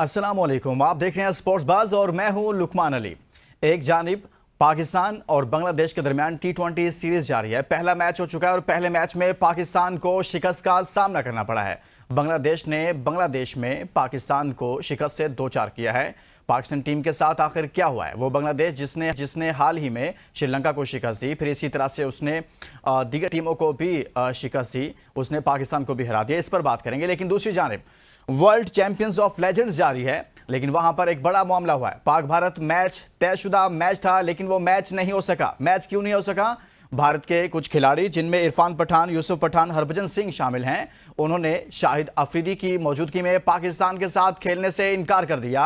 अस्सलामुअलैकुम, आप देख रहे हैं स्पोर्ट्स बाज और मैं हूं लुकमान अली। एक जानिब पाकिस्तान और बांग्लादेश के दरमियान T20 सीरीज जारी है। पहला मैच हो चुका है और पहले मैच में पाकिस्तान को शिकस्त का सामना करना पड़ा है। बांग्लादेश ने बांग्लादेश में पाकिस्तान को शिकस्त से 2-4 किया है। पाकिस्तान टीम के साथ आखिर क्या हुआ है? वो बांग्लादेश जिसने हाल ही में श्रीलंका को शिकस्त दी, फिर इसी तरह से उसने दीगर टीमों को भी शिकस्त दी, उसने पाकिस्तान को भी हरा दिया। इस पर बात करेंगे। लेकिन दूसरी जानिब वर्ल्ड चैंपियंस ऑफ लेजेंड्स जारी है, लेकिन वहां पर एक बड़ा मामला हुआ है। पाक भारत मैच तयशुदा मैच था, लेकिन वो मैच नहीं हो सका। मैच क्यों नहीं हो सका? भारत के कुछ खिलाड़ी, जिनमें इरफान पठान, यूसुफ पठान, हरभजन सिंह शामिल हैं, उन्होंने शाहिद अफरीदी की मौजूदगी में पाकिस्तान के साथ खेलने से इनकार कर दिया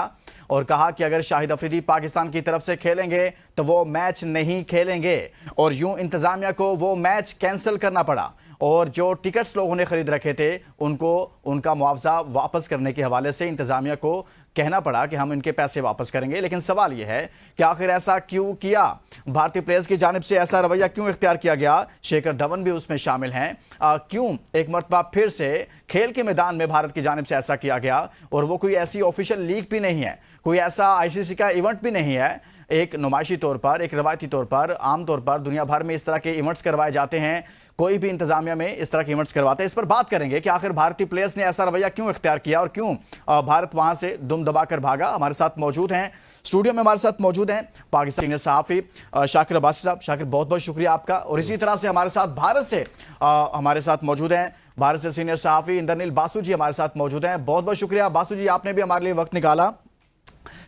और कहा कि अगर शाहिद अफरीदी पाकिस्तान की तरफ से खेलेंगे तो वो मैच नहीं खेलेंगे। और यूं इंतजामिया को वो मैच कैंसिल करना पड़ा और जो टिकट्स लोगों ने खरीद रखे थे उनको उनका मुआवजा वापस करने के हवाले से इंतजामिया को कहना पड़ा कि हम इनके पैसे वापस करेंगे। लेकिन सवाल यह है कि आखिर ऐसा क्यों किया? भारतीय प्लेयर्स की जानिब से ऐसा रवैया क्यों इख्तियार किया गया? शेखर धवन भी उसमें शामिल हैं। क्यों एक मरतबा फिर से खेल के मैदान में भारत की जानिब से ऐसा किया गया? और वो कोई ऐसी ऑफिशियल लीग भी नहीं है, कोई ऐसा आईसीसी का इवेंट भी नहीं है। एक नुमाइशी तौर पर, एक रवायती तौर पर, आमतौर पर दुनिया भर में इस तरह के इवेंट्स करवाए जाते हैं। कोई भी इंतजामिया में इस तरह के इवेंट्स करवाते हैं। इस पर बात करेंगे कि आखिर भारतीय प्लेयर्स ने ऐसा रवैया क्यों इख्तियार किया और क्यों भारत वहां से दुम दबाकर भागा। हमारे साथ मौजूद हैं, स्टूडियो में हमारे साथ मौजूद हैं पाकिस्तान सीनियर सहाफी शाकिर अब्बासी साहब। शाकिर, बहुत बहुत शुक्रिया आपका। और इसी तरह से हमारे साथ भारत से हमारे साथ मौजूद हैं भारत से सीनियर सहाफी इंद्रनील बासु जी हमारे साथ मौजूद हैं। बहुत बहुत शुक्रिया बासु जी, आपने भी हमारे लिए वक्त निकाला।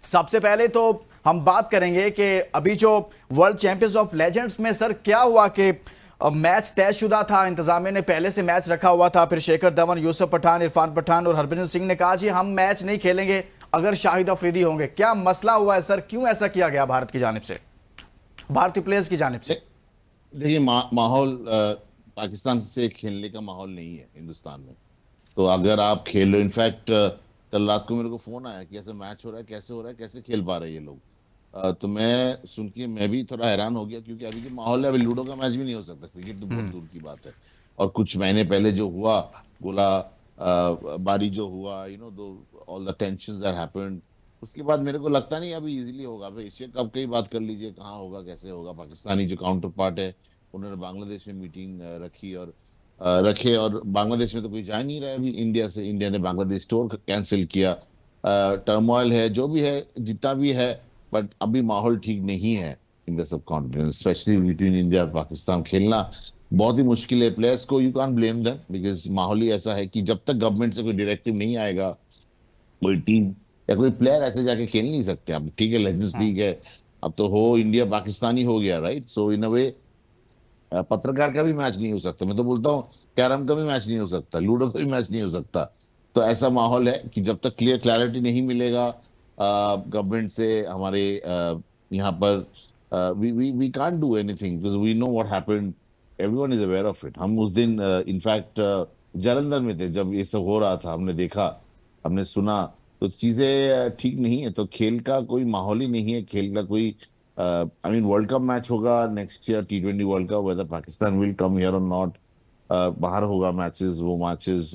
सबसे पहले तो हम बात करेंगे कि अभी जो वर्ल्ड चैंपियंस ऑफ लेजेंड्स में सर क्या हुआ कि मैच तयशुदा था, इंतजामिया ने पहले से मैच रखा हुआ था, फिर शेखर धवन, यूसुफ पठान, इरफान पठान और हरभजन सिंह ने कहा जी हम मैच नहीं खेलेंगे अगर शाहिद अफरीदी होंगे। क्या मसला हुआ है सर? क्यों ऐसा किया गया भारत की जानिब से, भारतीय प्लेयर्स की जानिब से? देखिए, माहौल पाकिस्तान से खेलने का माहौल नहीं है हिंदुस्तान में। तो अगर आप खेल लो, इनफैक्ट कल रात को मेरे को फोन आया कि ऐसे मैच हो रहा है, कैसे हो रहा है, कैसे खेल पा रहे हैं ये लोग। तो मैं सुन के मैं भी थोड़ा हैरान हो गया, क्योंकि अभी जो माहौल है, अभी लूडो का मैच भी नहीं हो सकता। क्रिकेट तो बहुत दूर की बात है। और कुछ महीने पहले जो हुआ, गोला बारी जो हुआ, दो all the tensions that happened, उसके बाद मेरे को लगता नहीं अभी इजीली होगा। अब एशिया कप की बात कर लीजिए, कहाँ होगा, कैसे होगा। पाकिस्तानी जो काउंटर पार्ट है, उन्होंने बांग्लादेश में मीटिंग रखी और रखे, और बांग्लादेश में तो कोई जा नहीं रहा है अभी इंडिया से। इंडिया ने बांग्लादेश टूर कैंसिल किया। टर्मोइल है, जो भी है, जितना भी है, बट अभी माहौल ठीक नहीं है in the sub continent, specially between India और पाकिस्तान। खेलना बहुत ही मुश्किल है। प्लेयर्स को you can't blame them, because माहौल ही ऐसा है कि जब तक गवर्नमेंट से कोई डायरेक्टिव नहीं आएगा, कोई टीम या कोई प्लेयर ऐसे जाके खेल नहीं सकते। अब ठीक है, लेजेंड्स लीग है, अब तो हो इंडिया पाकिस्तानी हो गया, राइट? सो इन अ वे पत्रकार का भी मैच नहीं हो सकता। मैं तो बोलता हूँ कैरम का भी मैच नहीं हो सकता, लूडो का भी मैच नहीं हो सकता। तो ऐसा माहौल है कि जब तक क्लैरिटी नहीं मिलेगा गवर्नमेंट से, हमारे यहाँ पर we can't do anything, because we know what happened, everyone is aware of it. हम उस दिन इनफैक्ट जालंधर में थे जब ये सब हो रहा था। हमने देखा, हमने सुना, तो चीजें ठीक नहीं है। तो खेल का कोई माहौल ही नहीं है, खेल का कोई I mean world cup match होगा next year, T20 world cup, weather Pakistan will come here और नॉट, बाहर होगा मैचेस, वो मैचेस।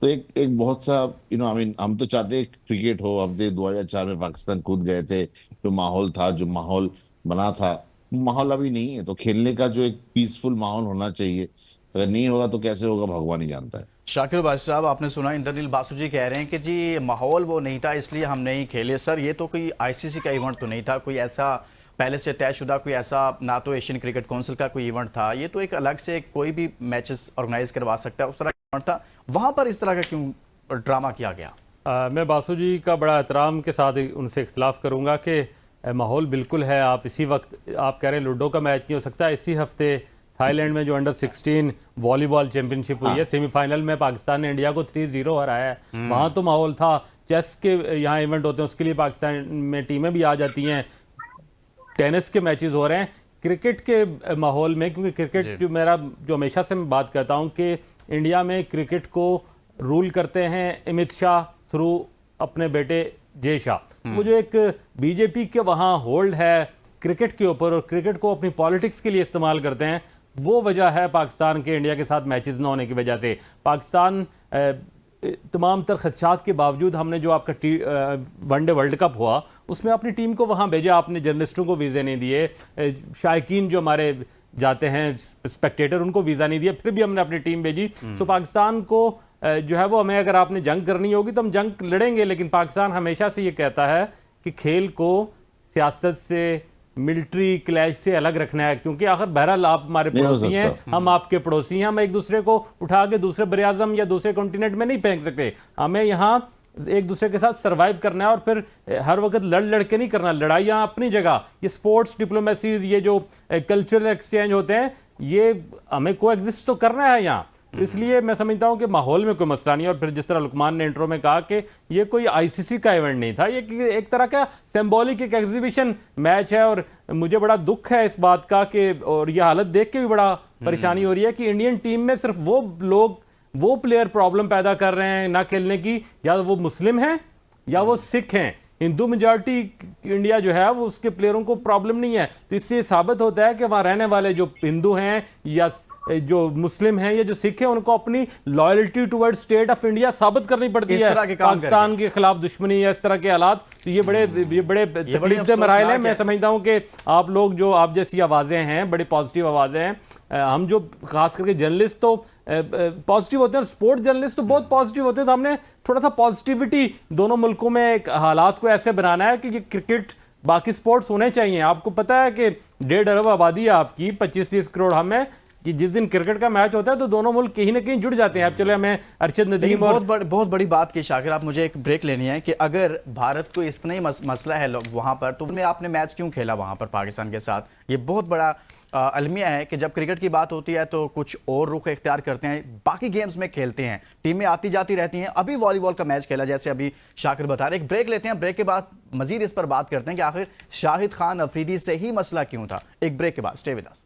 तो एक बहुत सा आई मीन हम तो चाहते हैं क्रिकेट हो। अब 2004 में पाकिस्तान कूद गए थे, जो माहौल था, जो माहौल बना था, वो माहौल अभी नहीं है। तो खेलने का जो एक पीसफुल माहौल होना चाहिए, अगर नहीं होगा तो कैसे होगा, भगवान ही जानता है। शाकिर अब्बासी साहब, आपने सुना इंद्रनील बासु जी कह रहे हैं कि जी माहौल वो नहीं था इसलिए हम नहीं खेले। सर, ये तो कोई आईसीसी का इवेंट तो नहीं था, कोई ऐसा पहले से तयशुदा, कोई ऐसा ना तो एशियन क्रिकेट काउंसिल का कोई इवेंट था। ये तो एक अलग से कोई भी मैचेस ऑर्गेनाइज करवा सकता है, उस तरह का इवेंट था। वहां पर इस तरह का क्यों ड्रामा किया गया? मैं बासु जी का बड़ा एहतराम के साथ उनसे इख्तलाफ करूंगा कि माहौल बिल्कुल है। आप इसी वक्त आप कह रहे हैं लूडो का मैच नहीं हो सकता। इसी हफ्ते थाईलैंड में जो अंडर 16 वॉलीबॉल चैंपियनशिप हुई है, सेमीफाइनल में पाकिस्तान ने इंडिया को 3-0 हराया है। वहां तो माहौल था। चेस के यहाँ इवेंट होते हैं, उसके लिए पाकिस्तान में टीमें भी आ जाती हैं। टेनिस के मैचेस हो रहे हैं। क्रिकेट के माहौल में, क्योंकि क्रिकेट जो मेरा जो हमेशा से मैं बात करता हूं कि इंडिया में क्रिकेट को रूल करते हैं अमित शाह थ्रू अपने बेटे जय शाह। वो जो एक बीजेपी के वहाँ होल्ड है क्रिकेट के ऊपर और क्रिकेट को अपनी पॉलिटिक्स के लिए इस्तेमाल करते हैं, वो वजह है पाकिस्तान के इंडिया के साथ मैचेस न होने की वजह से। पाकिस्तान तमाम तर खदशात के बावजूद हमने जो आपका वनडे वर्ल्ड कप हुआ उसमें अपनी टीम को वहाँ भेजा, आपने जर्नलिस्टों को वीज़े नहीं दिए, शायकीन जो हमारे जाते हैं स्पेक्टेटर उनको वीज़ा नहीं दिया, फिर भी हमने अपनी टीम भेजी। तो पाकिस्तान को जो है वो हमें अगर आपने जंग करनी होगी तो हम जंग लड़ेंगे, लेकिन पाकिस्तान हमेशा से ये कहता है कि खेल को सियासत से, मिलिट्री क्लैश से अलग रखना है, क्योंकि आखिर बहरहाल आप हमारे पड़ोसी हैं, हम आपके पड़ोसी हैं, हम एक दूसरे को उठा के दूसरे बरआज़म या दूसरे कॉन्टिनेंट में नहीं फेंक सकते। हमें यहाँ एक दूसरे के साथ सरवाइव करना है और फिर हर वक्त लड़ के नहीं करना। लड़ाइयाँ अपनी जगह, ये स्पोर्ट्स डिप्लोमेसीज, ये जो कल्चरल एक्सचेंज होते हैं, ये हमें को एग्जिस्ट तो करना है यहाँ। इसलिए मैं समझता हूँ कि माहौल में कोई मसला नहीं है। और फिर जिस तरह लुकमान ने इंट्रो में कहा कि ये कोई आईसीसी का इवेंट नहीं था, ये एक तरह का सिंबॉलिक एक एग्जीबिशन मैच है। और मुझे बड़ा दुख है इस बात का कि, और ये हालत देख के भी बड़ा परेशानी हो रही है कि इंडियन टीम में सिर्फ वो लोग, वो प्लेयर प्रॉब्लम पैदा कर रहे हैं ना खेलने की, या वो मुस्लिम हैं या वो सिख हैं। हिंदू मेजॉरिटी इंडिया जो है वो उसके प्लेयरों को प्रॉब्लम नहीं है। तो इससे साबित होता है कि वहाँ रहने वाले जो हिंदू हैं या जो मुस्लिम हैं या जो सिख हैं, उनको अपनी loyalty toward state of India साबित करनी पड़ती है। पाकिस्तान के खिलाफ दुश्मनी या इस तरह के हालात, तो ये बड़े तकलीफ से मराइल हैं। मैं समझता हूँ कि आप लोग जो आप जैसी आवाज़ें हैं, बड़ी पॉजिटिव आवाज़ें हैं, हम जो खास करके जर्नलिस्ट तो पॉजिटिव होते हैं, स्पोर्ट्स जर्नलिस्ट तो बहुत पॉजिटिव होते हैं। तो हमने थोड़ा सा पॉजिटिविटी दोनों मुल्कों में एक हालात को ऐसे बनाना है कि ये क्रिकेट, बाकी स्पोर्ट्स होने चाहिए। आपको पता है कि 1.5 अरब आबादी है आपकी, 25-30 करोड़ हम हैं, कि जिस दिन क्रिकेट का मैच होता है तो दोनों मुल्क कहीं ना कहीं जुड़ जाते हैं। अब चलो हमें अरशद नदीम और बहुत बड़ी बात की शाकिर, आप मुझे एक ब्रेक लेनी है कि अगर भारत को इतना ही मसला है वहाँ पर, तो में आपने मैच क्यों खेला वहाँ पर पाकिस्तान के साथ? ये बहुत बड़ा अलमिया है कि जब क्रिकेट की बात होती है तो कुछ और रुख इख्तियार करते हैं, बाकी गेम्स में खेलते हैं, टीमें आती जाती रहती हैं। अभी वॉलीबॉल का मैच खेला जैसे अभी शाकिर बता रहे। एक ब्रेक लेते हैं, ब्रेक के बाद मजीद इस पर बात करते हैं कि आखिर शाहिद खान अफरीदी से ही मसला क्यों था। एक ब्रेक के बाद स्टे विद अस।